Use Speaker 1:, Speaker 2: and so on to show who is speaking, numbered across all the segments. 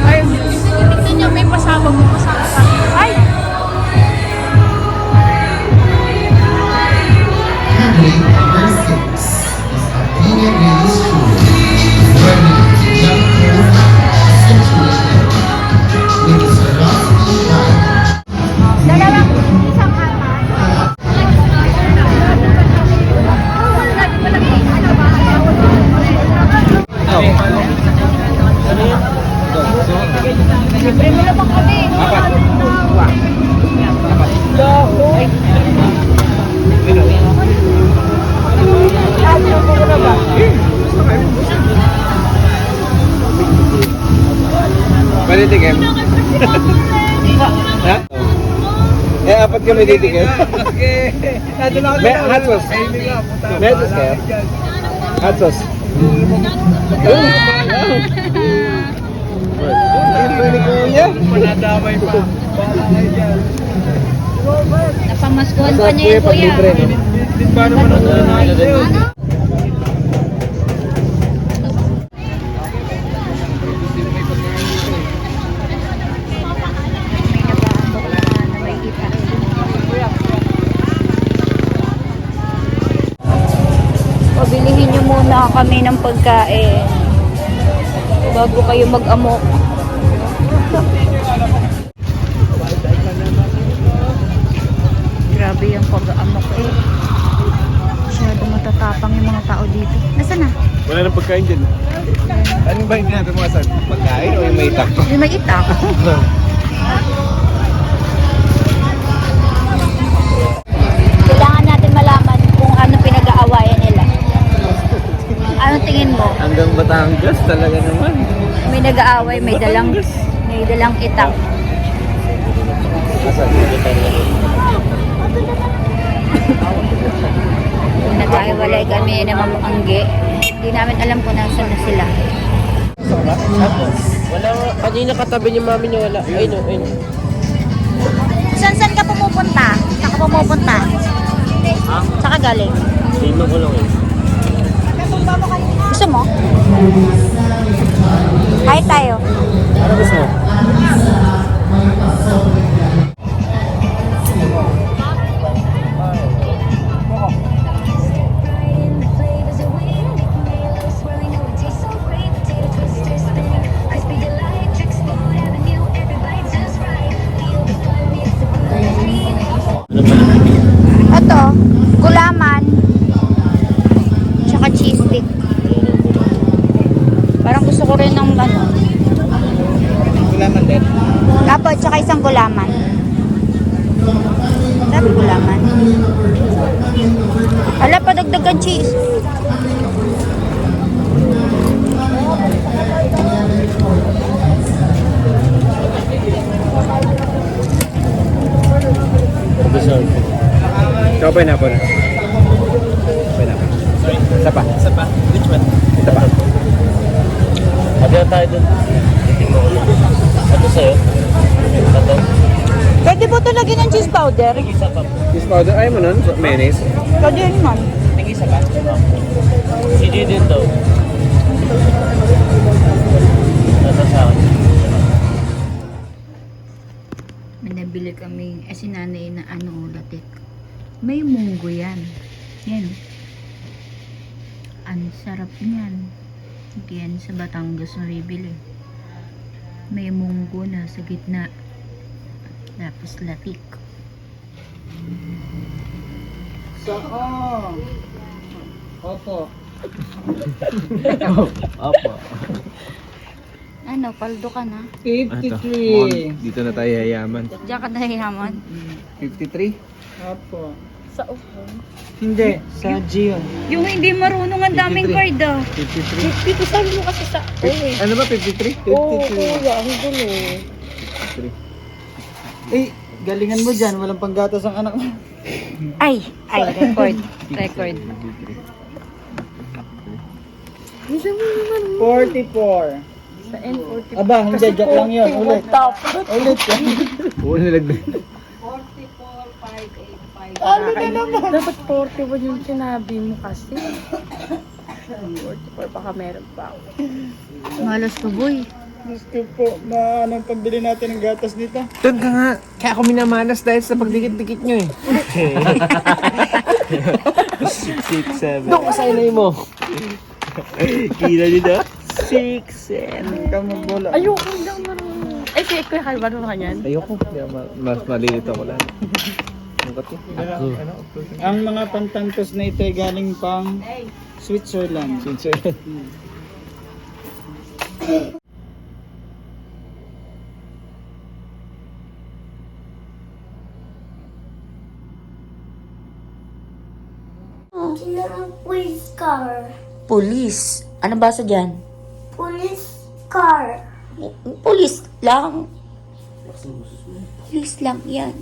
Speaker 1: Ay, tignan niyo, may pasabog mo sa akin. Ay!
Speaker 2: Handling number 6 is Athena Green School, learning to jump rope situation with his philosophy guide.
Speaker 1: Dalawang isang kama. Libre mo na bang kami? Apat.
Speaker 3: Pwede tikim? Ha? Eh, apat kami titikim. May hot sauce. May hot sauce kayo? Hot sauce. Pwede ko niya.
Speaker 4: Manadamay pa.
Speaker 1: Napamaskuhan pa
Speaker 3: Masarap
Speaker 1: niya yung
Speaker 3: pag
Speaker 1: kuya.
Speaker 3: libre, no?
Speaker 4: Di ba naman ang nanay?
Speaker 1: Pabilihin niyo muna kami ng pagkain bago kayo mag-amok. Grabe yung pag-amok eh. Masyado matatapang yung mga tao dito. Nasaan na?
Speaker 3: Wala nang pagkain dyan. Ano ba hindi natin mga saan? Pagkain o yung may itak?
Speaker 1: Yung may itak. Kailangan natin malaman kung ano pinag-aawayan nila. Ano tingin mo?
Speaker 3: Hanggang Batangas talaga naman.
Speaker 1: May nag-aaway, may dalang itak.
Speaker 3: Asan?
Speaker 1: Kung nag-aawalay kami ng mga angge, hindi namin alam kung nasan na sila.
Speaker 3: Wala, kanina katabi niya mami niya wala. Ay no, ay no.
Speaker 1: Saan ka pumupunta? Saan ka pumupunta?
Speaker 3: Ha?
Speaker 1: Saan ka galing?
Speaker 3: Dino ko lang eh.
Speaker 1: Gusto mo? Kahit tayo.
Speaker 3: Ano gusto mo?
Speaker 1: Ito, gulaman. Tsaka cheese stick. Parang gusto ko rin ng ano.
Speaker 3: Gulaman din.
Speaker 1: Dapat, tsaka isang gulaman. Sabi gulaman. Ala, padagdagan cheese.
Speaker 3: Dessert. Ikaw pineapple. Pineapple. Isa pa. Isa pa. Which one? Isa pa. Sabi na tayo dun. Titingnan ko lang. Ito sa'yo. Ito.
Speaker 1: Pwede po ito lagyan ng cheese powder.
Speaker 3: Isa pa. Cheese powder. Ayaw mo nun? Mayonnaise?
Speaker 1: Pwede yun man.
Speaker 3: Tingisa pa. CD din daw. Ito sa akin.
Speaker 1: May nabili kami, si nanay na ano, latik. May munggo yan. Yan. Ang sarap niyan. Yan sa Batangas na bibili. May munggo na sa gitna. Tapos latik.
Speaker 4: Saka. Opo.
Speaker 3: Opo.
Speaker 1: Ano, paldo ka na?
Speaker 4: 53.
Speaker 3: Dito na tayo yayaman.
Speaker 1: Diyan ka na hinaman.
Speaker 4: 53? Opo.
Speaker 1: Sa upo.
Speaker 4: Hindi, sa Gio.
Speaker 1: Yung hindi marunong, ang daming
Speaker 3: 53.
Speaker 1: card ah.
Speaker 3: 53.
Speaker 1: 50 sabi mo kasi sa...
Speaker 3: Ano ba, 53?
Speaker 4: 53.
Speaker 1: ang gulo.
Speaker 3: 53.
Speaker 4: Eh, galingan mo dyan. Walang panggatas ang anak mo.
Speaker 1: Ay, record. Record.
Speaker 4: 44.
Speaker 1: Sa N44.
Speaker 4: Aba, hindi. Joke lang yun. Ulit. Ulit.
Speaker 3: Oo, nilagdag.
Speaker 1: Ano na naman? Dapat 41 yung sinabi mo kasi.
Speaker 5: Baka meron pa.
Speaker 1: Malas to, boy.
Speaker 4: Gusto po na anong pambili natin ng gatas dito.
Speaker 3: Doon ka nga. Kaya ako minamanas dahil sa pagdikit-dikit nyo eh. 6, 7. Doon ka sa inay mo. Kila nyo na? 6, 7.
Speaker 4: Anong ka magbola?
Speaker 5: Ayoko lang marunong. Eh, kaya kuya kayo marunong ka niyan?
Speaker 3: Ayoko. Mas malilito ko lang. Ang kati.
Speaker 4: Ang mga pantangtos na ito ay galing pang Switzerland.
Speaker 3: Sincere.
Speaker 6: Police car.
Speaker 1: Police. Ano basa dyan?
Speaker 6: Police car.
Speaker 1: Police lang. Police lang yan.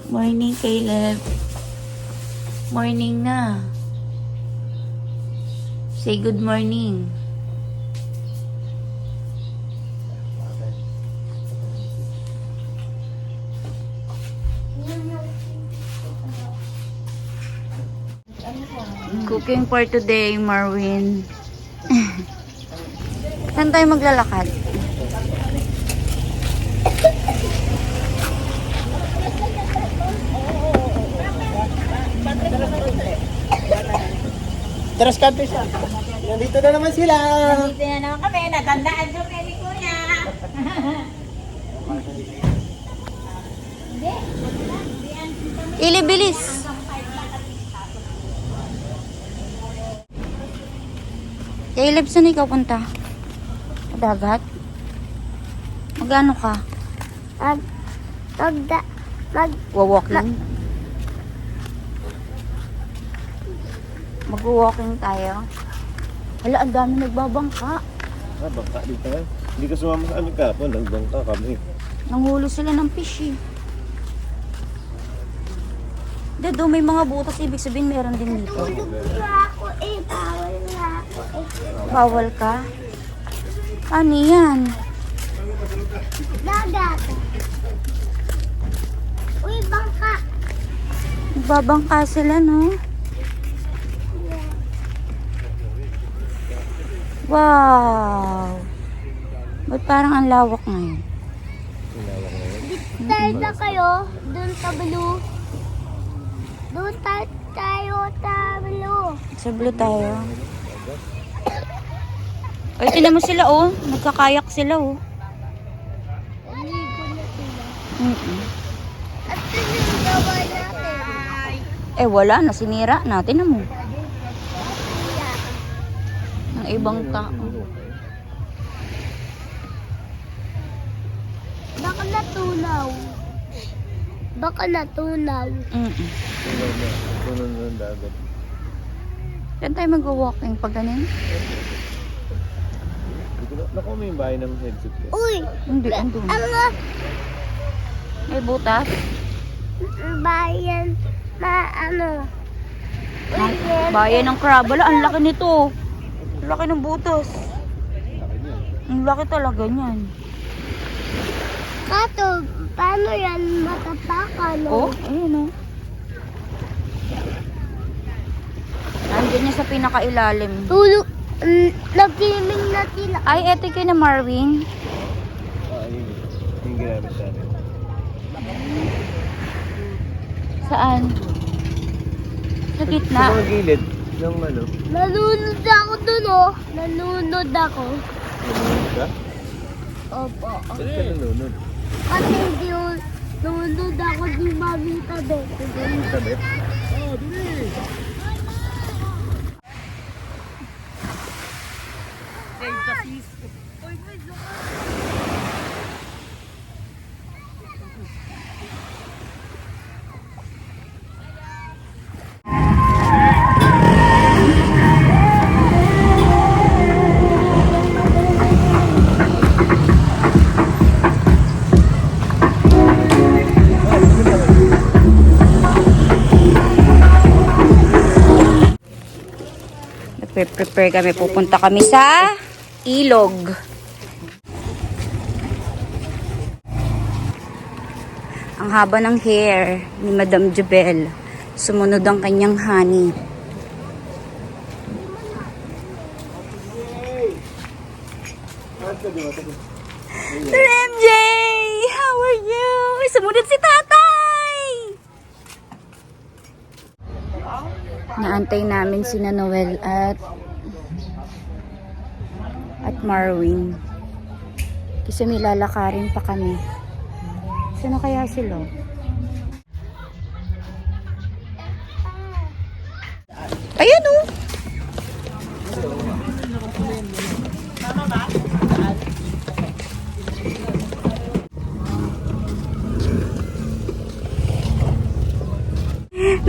Speaker 1: Morning, Caleb. Morning na. Say good morning. Cooking for today, Marwin. Saan tayo maglalakad?
Speaker 4: Teras country siya. Nandito na naman sila.
Speaker 7: Dito na naman kami, natandaan ko ni Kuya.
Speaker 1: Ili, bilis. Caleb, saan ikaw punta? Sa dagat? Magano ka? Walking? Mag-walking tayo. Hala, ang dami nagbabangka.
Speaker 3: Bangka dito eh. Hindi ka sumama sa amin kapon. Nagbangka kami.
Speaker 1: Nangulo sila ng fish eh. Dado, may mga butas. Ibig sabihin meron din dito.
Speaker 6: Ako eh, bawal na ako eh.
Speaker 1: Bawal ka? Ano yan?
Speaker 6: Dagat. Uy, bangka.
Speaker 1: Nagbabangka sila, no? Wow! Ba't parang ang lawak ngayon?
Speaker 6: Tayo na kayo, dun sa blue. Doon tayo sa blue.
Speaker 1: Sa blue tayo. Ay, tinan mo sila, oh. Nagkakayak sila, oh.
Speaker 6: Ligo na sila. At ito yung gawa natin.
Speaker 1: Eh, wala na. Sinira natin na mo. Ng ibang tao.
Speaker 6: Baka natunaw. Baka natunaw.
Speaker 3: Tunan ng dagat.
Speaker 1: Saan tayo mag-walking pag ganyan?
Speaker 3: Naku, may bahay ng headset ko.
Speaker 6: Uy!
Speaker 1: Hindi, andun.
Speaker 6: Ang
Speaker 1: May butas.
Speaker 6: bayan na ano. Uy,
Speaker 1: Bayan ng crab. Wala, ang laki nito. Ang laki ng butas. Ang laki talaga niyan.
Speaker 6: Kato, paano yan matapakan?
Speaker 1: Oh, ayun, oh. Nandiyan niya sa pinakailalim.
Speaker 6: Tulog. Nag-gaming na sila.
Speaker 1: Ay, eto kayo na Marvin.
Speaker 3: Yun. Yung ginamit natin.
Speaker 1: Saan? Sa gitna.
Speaker 3: Sa mga gilid ng ano.
Speaker 6: Nalunod ako dun oh. Nalunod ako.
Speaker 3: Nanonood ka?
Speaker 6: Opo.
Speaker 3: Ba't ka nanonood?
Speaker 6: Kasi hindi nalunod ako di mami tabi.
Speaker 3: Yung tabi?
Speaker 1: Prepare kami. Pupunta kami sa ilog. Ang haba ng hair ni Madam Jubel. Sumunod ang kanyang honey. Sir MJ! How are you? Sumunod si tatay! Naantay namin sina Noel at Marwin. Kasi may lalakarin pa kami. Sino kaya sila? Ayan o!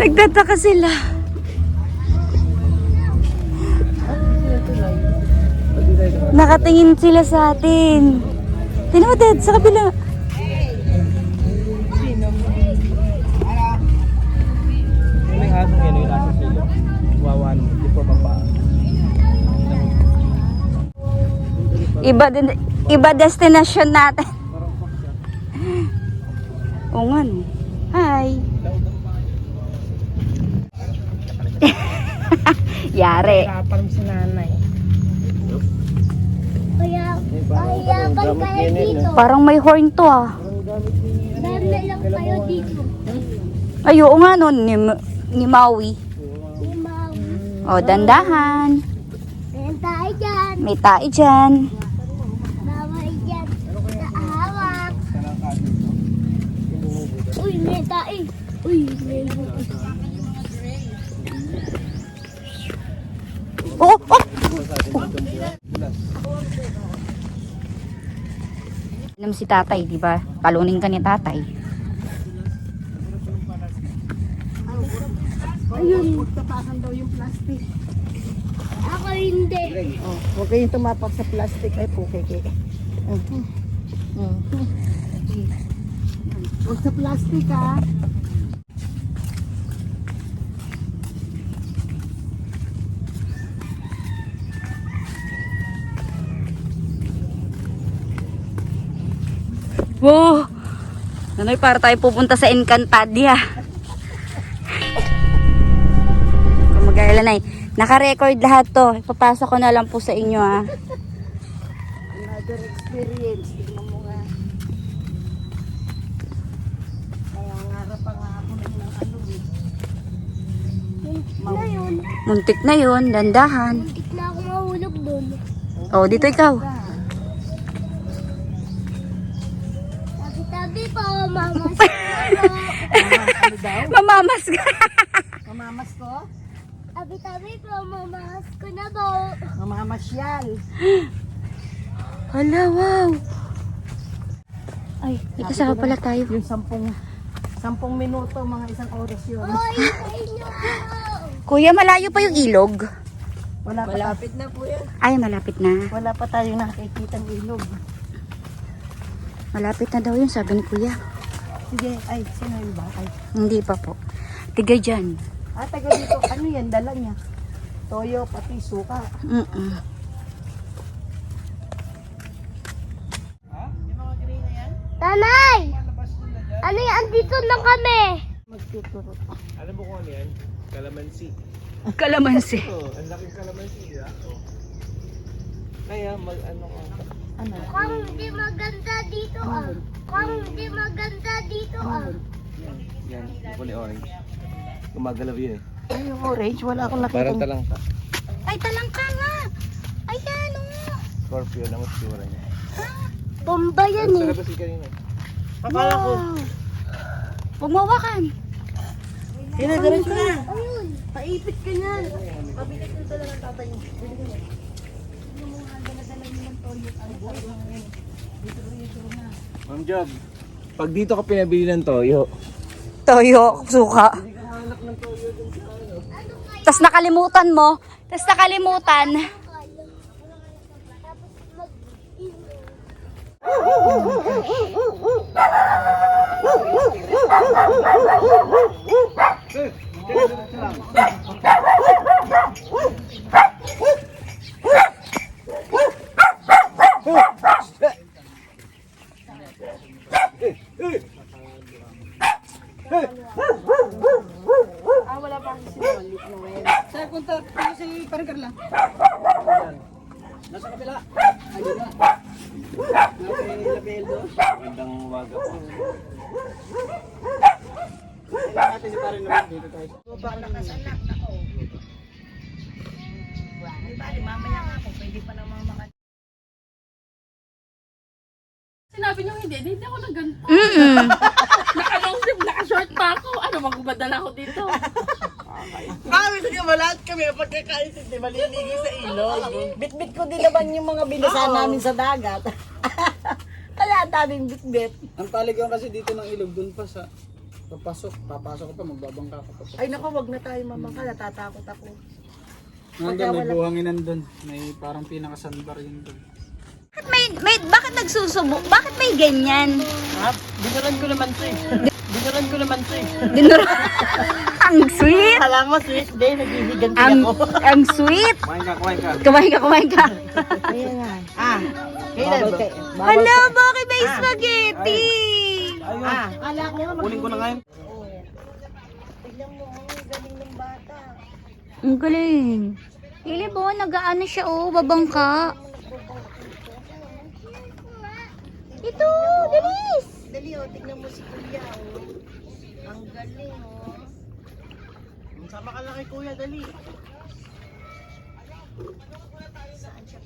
Speaker 1: Nagtataka sila. Nakatingin sila sa atin. Tingnan mo, Dad, sa kabila.
Speaker 3: May hasong yan yung nasa silo. Wawan, di po mapa.
Speaker 1: Iba destination natin. Oo nga, no. Hi. Yari.
Speaker 5: Parang si nanay.
Speaker 6: Kaya pag kayo dito.
Speaker 1: Parang may horn to ah.
Speaker 6: Dami lang kayo dito.
Speaker 1: Ay, oo nga no, ni Maui.
Speaker 6: Limaw.
Speaker 1: O, dandahan.
Speaker 6: Meron tayo dyan.
Speaker 1: May tae dyan.
Speaker 6: Bawal dyan. Nakahawak. Uy, may tayo. Uy, may
Speaker 1: Oh, oh! Alam si tatay, di ba? Talunin ka ni tatay.
Speaker 6: Ayun. Ako hindi.
Speaker 5: Huwag kayong tumapak sa plastic ay pukeke. Huwag sa plastic ha.
Speaker 1: Wow! Nanoy, para tayo pupunta sa Encantadia. Kung mag-alala na naka-record lahat to. Ipapasa ko na lang po sa inyo ha.
Speaker 5: Another experience. Tignan mo nga. Kaya ngarap ang hapon ng ano eh.
Speaker 6: Na yun.
Speaker 1: Muntik na yun, dandahan.
Speaker 6: Muntik na ako mahulog doon.
Speaker 1: Oh, dito ikaw.
Speaker 6: Tabi-tabi po, mama.
Speaker 1: Mamamas ka.
Speaker 5: Mamamas ko?
Speaker 6: Tabi-tabi po, mamamas ko na po.
Speaker 5: Mamamasyal.
Speaker 1: Hala, wow. Ay, may kasama pala tayo.
Speaker 5: Yung 10 minuto, mga 1 oras yun.
Speaker 6: Oy, sa inyo po.
Speaker 1: Kuya, malayo pa yung ilog.
Speaker 5: Wala pa. Malapit na po yan.
Speaker 1: Ay, malapit na.
Speaker 5: Wala pa tayong nakikitang ilog.
Speaker 1: Malapit na daw yun, sabi ni kuya.
Speaker 5: Sige, ay, sino yung bakay?
Speaker 1: Hindi pa po. Tiga dyan.
Speaker 5: Ah, taga dito. Ano yan? Dala niya. Toyo, pati suka.
Speaker 1: Mm-mm.
Speaker 6: Tanay! Ano yan? Andito na kami.
Speaker 5: Magtuturo.
Speaker 3: Alam mo kung ano yan? Kalamansi.
Speaker 1: Kalamansi.
Speaker 3: Oh, ang laking kalamansi. Kaya ano ka?
Speaker 5: Ano?
Speaker 6: Kung hindi maganda dito ah. Kung hindi maganda dito ah.
Speaker 3: Yan, kulay orange. Gumagalaw yun eh.
Speaker 5: Ay, yung orange. Wala akong nakita.
Speaker 3: Parang talangka.
Speaker 1: Ay, talangka nga. Ayan, oh.
Speaker 3: Scorpio na mas tsura niya.
Speaker 6: Bomba yan eh.
Speaker 3: Sa labas yung kanina.
Speaker 5: Akala ko.
Speaker 1: Huwag mawakan.
Speaker 5: Diretso na.
Speaker 6: Ayun.
Speaker 5: Paipit ka niyan.
Speaker 3: Ma'am Job, pag dito ka pinabili ng toyo,
Speaker 1: Toyo, suka. Tas nakalimutan mo. Tas nakalimutan.
Speaker 4: Nasa kabila. Ayun na. Napilabel doon.
Speaker 3: Magandang umaga po.
Speaker 4: Kailangan natin pa rin naman dito tayo.
Speaker 7: Baka nakasanak na ako. Di ba, mamaya nga ako, pwede pa naman maka...
Speaker 5: Sinabi niyo hindi ako nagganto.
Speaker 1: Mm-mm.
Speaker 5: Naka-long sleeve, naka-short pa ako. Ano, magubadala ako dito.
Speaker 7: Kami sige mo lahat kami pagkakaisip, di maliligi sa ilog. Bit-bit ko din naman yung mga binasan namin sa dagat. Kaya daming bit-bit.
Speaker 4: Ang paligawan kasi dito ng ilog, dun pa sa papasok ko pa, magbabangka ko pa.
Speaker 7: Ay naku, wag na tayo mamangka, natatakot ako.
Speaker 4: Nandun, may buhanginan dun. May parang pinaka-sandbar yun dun.
Speaker 1: Bakit nagsusubo? Bakit may ganyan?
Speaker 7: Ha? Binaran ko naman to eh. Binaran ko naman to eh.
Speaker 1: Ang sweet!
Speaker 7: Alam mo, sweet day, naghihiganti
Speaker 1: Ang,
Speaker 7: ako.
Speaker 1: ang sweet!
Speaker 3: Kumain ka, kumain ka.
Speaker 1: Kumain ka.
Speaker 7: Ayan nga. Kailan ba?
Speaker 1: Hala, bakit may spaghetti?
Speaker 7: Kala ko nga
Speaker 3: Kunin ko na ngayon.
Speaker 7: Tignan mo, ang galing ng bata.
Speaker 1: Ang galing. Lili po, nag-aano siya babangka. Ito, bilis!
Speaker 7: Dali tignan mo si Kuya Ang galing Sama ka lang kay Kuya, dali. Saan siya?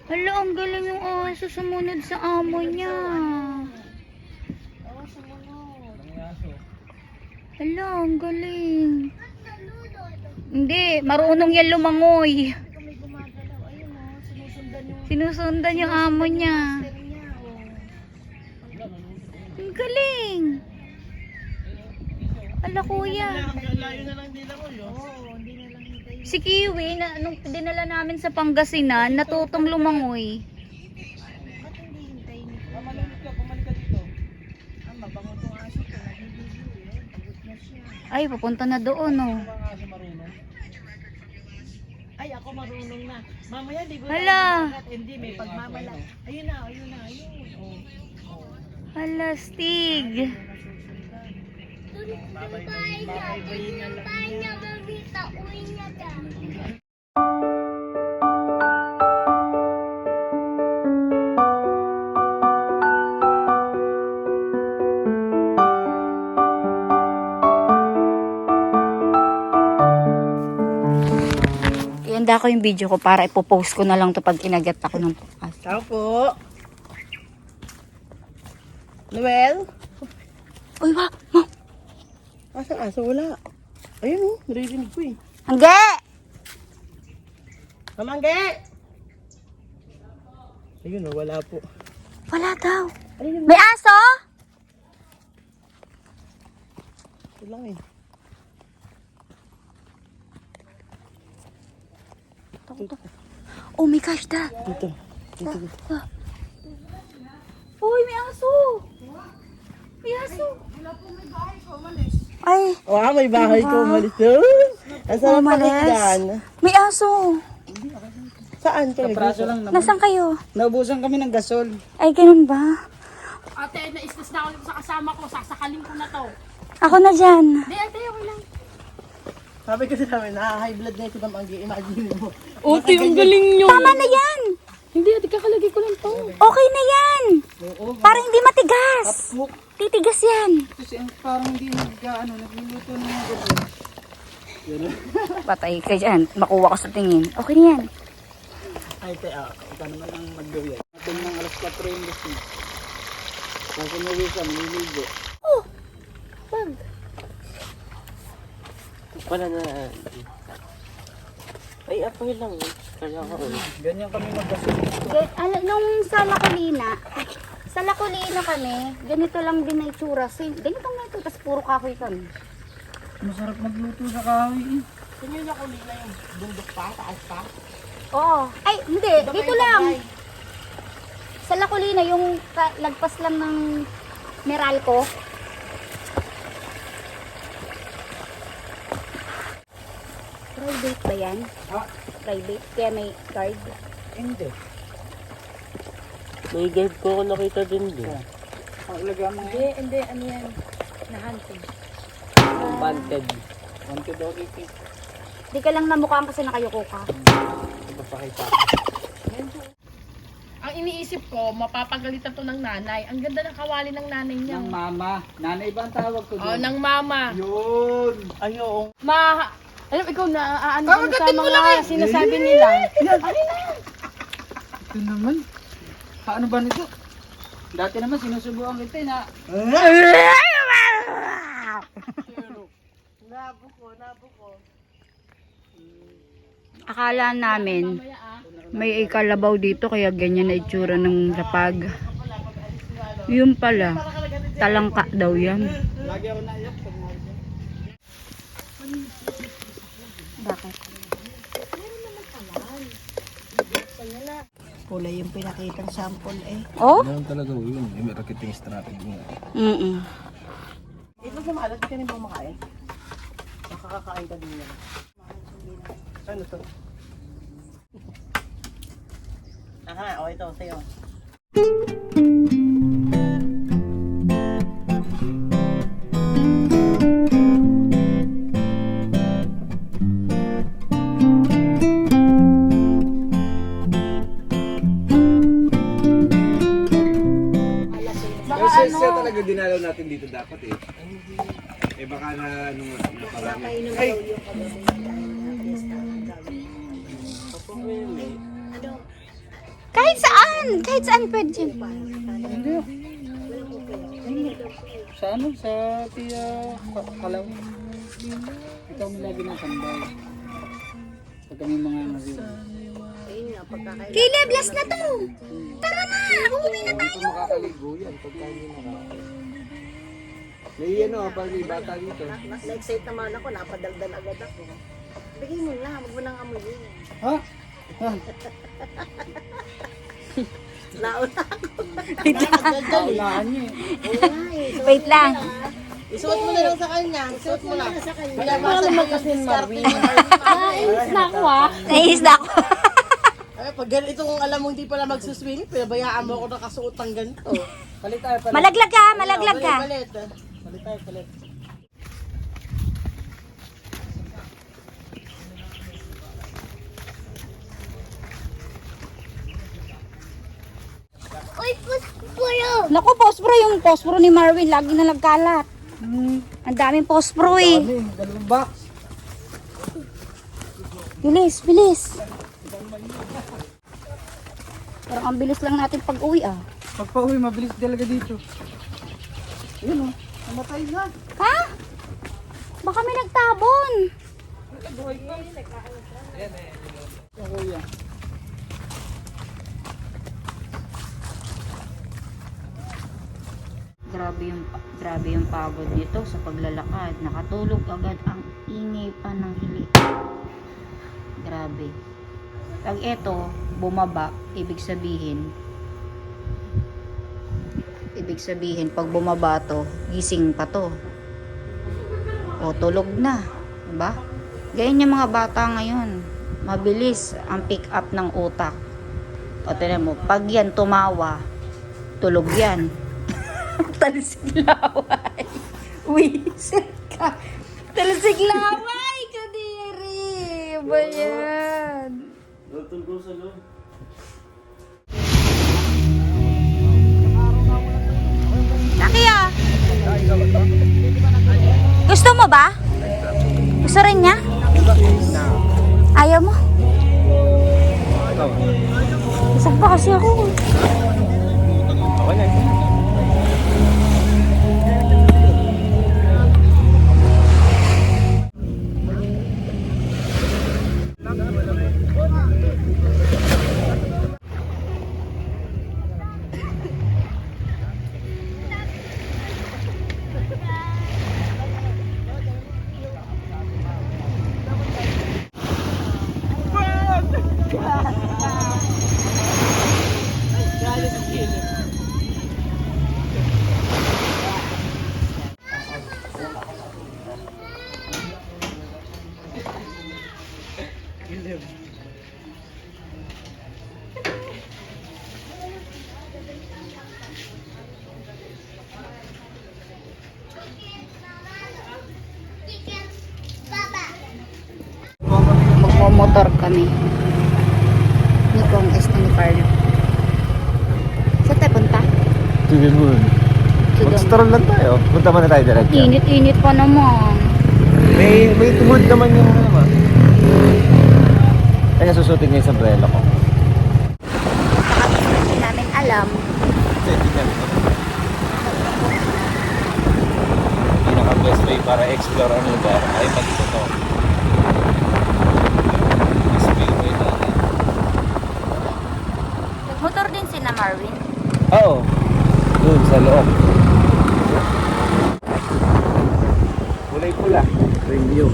Speaker 1: Hala, ang galing yung aso sumunod sa amo niya. Hala, ang galing. Hindi, marunong yan lumangoy. Sinusundan yung amo niya. Ang galing. Ala kuya. Si Kiwi, nung dinala namin sa Pangasinan, natutong lumangoy. Ay, papunta na doon, oh.
Speaker 7: Ay, ako marunong na. Mamaya, di ko
Speaker 1: Hala.
Speaker 7: Hindi, may pagmamala. Ayun na.
Speaker 1: Hala, Stig. Ihanda ko yung video ko para ipopost ko na lang to pag kinagat ako ng bukas.
Speaker 7: Tao po. Noel?
Speaker 1: Uy, ma!
Speaker 7: Asa aso? Wala. Ayun narinig ko eh.
Speaker 1: Hangge!
Speaker 7: Mamangge! Ayun wala po.
Speaker 1: Wala daw. May aso?
Speaker 7: Ito lang eh.
Speaker 1: Oh my gosh, da.
Speaker 7: Dito.
Speaker 1: Uy, may aso. May aso. Ay,
Speaker 7: May bahay ko umalis doon. Ang sarap
Speaker 1: Umalis?
Speaker 7: pakinggan.
Speaker 1: may aso.
Speaker 7: Saan ka
Speaker 4: Kapraso lang naman.
Speaker 1: Nasaan kayo?
Speaker 4: Naubusan kami ng gasol.
Speaker 1: Ay, ganun ba?
Speaker 5: Ate, na-stress na ako sa kasama ko. Sasakalin ko na to.
Speaker 1: Ako na dyan.
Speaker 5: Hindi, ate, okay lang.
Speaker 7: Sabi kasi namin, high blood na ito ng imagine mo.
Speaker 5: Ate, ang galing nyo.
Speaker 1: Tama na yan.
Speaker 5: Hindi, ate, kakalagay ko lang to.
Speaker 1: Okay na yan. Para hindi matigas. Titigas yan.
Speaker 4: Kasi parang hindi nagluluto na yung gasol.
Speaker 1: Patay ka dyan. Makuha ko sa tingin. Okay na yan.
Speaker 4: Ay, ikaw naman ang mag-gawin. Natin ng alas 4 yung gusto. Kasi nawi siya, maniligo.
Speaker 3: Wala na. Ay, apoy lang. Kaya ako.
Speaker 4: Ganyan kami mag-gasol.
Speaker 1: Nung sa Lacolina kami, ganito lang din na itsura. Ganito nga ito, tapos puro kahoy kami.
Speaker 4: Masarap magluto sa kahoy eh.
Speaker 7: Sino yung nakulina yung bundok pa, taas pa?
Speaker 1: Oo. Ay, hindi. Dito lang. Sa Lacolina, yung lagpas lang ng Meralco. Private ba yan?
Speaker 4: Ha?
Speaker 1: Private? Kaya may guard?
Speaker 4: Hindi.
Speaker 3: May guard ko ako nakita din din.
Speaker 4: Ang ilaga mo
Speaker 1: Hindi, hindi. Ano yan? Na-hunting.
Speaker 3: Wanted.
Speaker 4: Wanted doggy cake.
Speaker 8: Di ka lang namukhaan kasi nakayuko ka.
Speaker 3: Papakita.
Speaker 9: Ang iniisip ko, mapapagalitan to ng nanay. Ang ganda ng kawali ng nanay niya.
Speaker 4: Ng mama. Nanay ba ang tawag ko
Speaker 9: Oh,
Speaker 4: doon?
Speaker 9: ng mama.
Speaker 4: Yun. Ayong.
Speaker 9: Alam, ikaw na aano ka sa mga sinasabi nila.
Speaker 4: Ito naman. Paano ba nito? Dati naman sinusubukan kita na.
Speaker 1: Akala namin may ikalabaw dito kaya ganyan na itsura ng lapag. Yun pala, talangka daw yan.
Speaker 4: Lagi ako naiyak pag nakita.
Speaker 1: Bakit?
Speaker 7: Kulay yung pinakitang sample eh.
Speaker 1: Oh?
Speaker 3: Ganun talaga yun. May marketing strategy nga.
Speaker 7: Ito sa maalat ka rin bang makain? Nakakakain ka din yan. Ano to? Aha, ito sa'yo.
Speaker 3: Kasi siya talaga dinalaw natin dito dapat eh. Eh baka na nung naparami. Ay!
Speaker 8: Kahit saan pwede yun.
Speaker 4: Sa ano? Sa tiya Kalaw. Ikaw mo lagi ng tambay. Pag kami mga nasiyo.
Speaker 8: Caleb, last na to. Tara na, uuwi na tayo.
Speaker 3: Ito makakaligo yan pagka hindi makakaligo. May ano, pag may bata dito.
Speaker 7: Na-excite naman ako, napadaldan agad ako. Bigay mo na, huwag mo nang amuyin.
Speaker 4: Ha?
Speaker 7: Nauna ako.
Speaker 4: Kaunahan niya eh.
Speaker 8: Wait lang.
Speaker 7: Isuot mo na lang sa kanya. Isuot mo na sa kanya. Pinabasa
Speaker 9: Paano
Speaker 7: mo
Speaker 9: magkasin,
Speaker 7: yung skirt
Speaker 9: Marvin?
Speaker 7: ni Marvin.
Speaker 9: Nainis na ako ah.
Speaker 8: Naiis na ako.
Speaker 7: Ay, pag ganito kung alam mo hindi pala magsuswing, pinabayaan mo ako nakasuot ng ganito.
Speaker 4: Palit tayo, palit.
Speaker 8: Malaglag ka, malaglag ka.
Speaker 7: Palit. Palit tayo, palit.
Speaker 6: Uy, puspuro.
Speaker 8: Naku, pospro yung pospro ni Marvin. Lagi na nagkalat. Ang daming pospro eh.
Speaker 4: Ano dalawang box.
Speaker 8: Bilis, bilis. Parang ang bilis lang natin pag uwi ah.
Speaker 4: Pag pauwi, mabilis talaga dito. Yun o. Namatay na.
Speaker 8: Ha? Baka may nagtabon.
Speaker 4: Yung kuya.
Speaker 1: Grabe yung pagod nito sa paglalakad. Nakatulog agad ang ingay pa ng hili. Grabe. Pag eto, bumaba, ibig sabihin pag bumaba to, gising pa to. O tulog na, diba? Ganyan yung mga bata ngayon. Mabilis ang pick up ng utak. O tignan mo, pag yan tumawa, tulog yan. Talsik laway. Wisit ka. Talsik laway, kadiri. Ba yan?
Speaker 8: Laki ah. Gusto mo ba? Gusto rin niya? Ayaw mo? Isang pa kasi ako.
Speaker 3: Okay na.
Speaker 1: Magmomotor kami. Ni Kong S na ni Carlo. Saan tayo punta?
Speaker 3: To the moon.
Speaker 1: To the
Speaker 3: Mag-stroll lang tayo. Punta muna tayo diretso.
Speaker 1: Init-init pa naman.
Speaker 3: May tuhod naman yung naman. Kaya susutin niya yung sombrero ko.
Speaker 1: Hindi namin alam.
Speaker 3: Pinaka-best way para explore ang lugar ay magmotor. Speedway na.
Speaker 8: Nagmotor din si na Marvin.
Speaker 3: Oo. Doon sa loob. Kulay-pula. Review.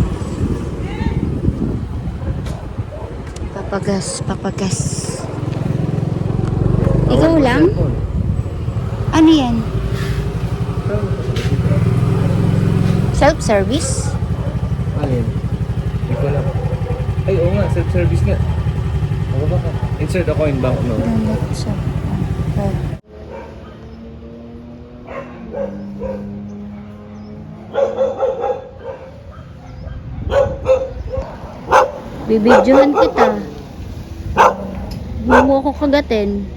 Speaker 1: Papagas. Ikaw lang? Ano yan? Self-service?
Speaker 3: Alin? Hindi ko alam. Ay, oo nga. Self-service nga. Ako ba ka? Insert a coin bank note.
Speaker 1: Bibidyohan kita. Huwag mo ako kagatin.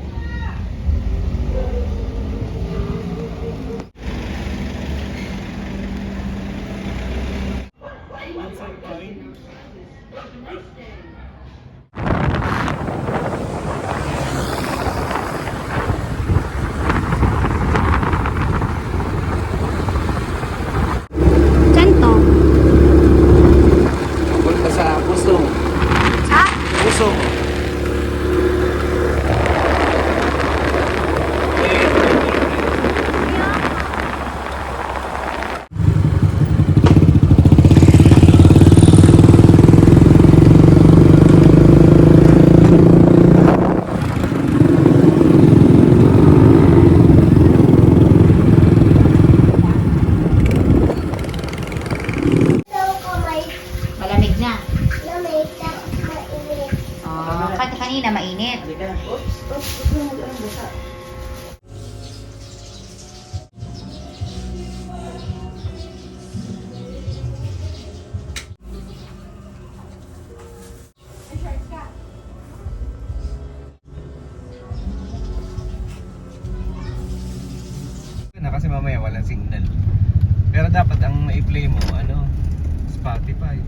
Speaker 1: Saan to?
Speaker 3: Punta sa Pusong.
Speaker 8: Ha?
Speaker 3: Pusong.
Speaker 1: Malamig na.
Speaker 6: Lamig na mainit.
Speaker 1: Oh, kanina mainit.
Speaker 3: Na kasi mamaya walang signal. Pero dapat ang i-play mo, Spotify.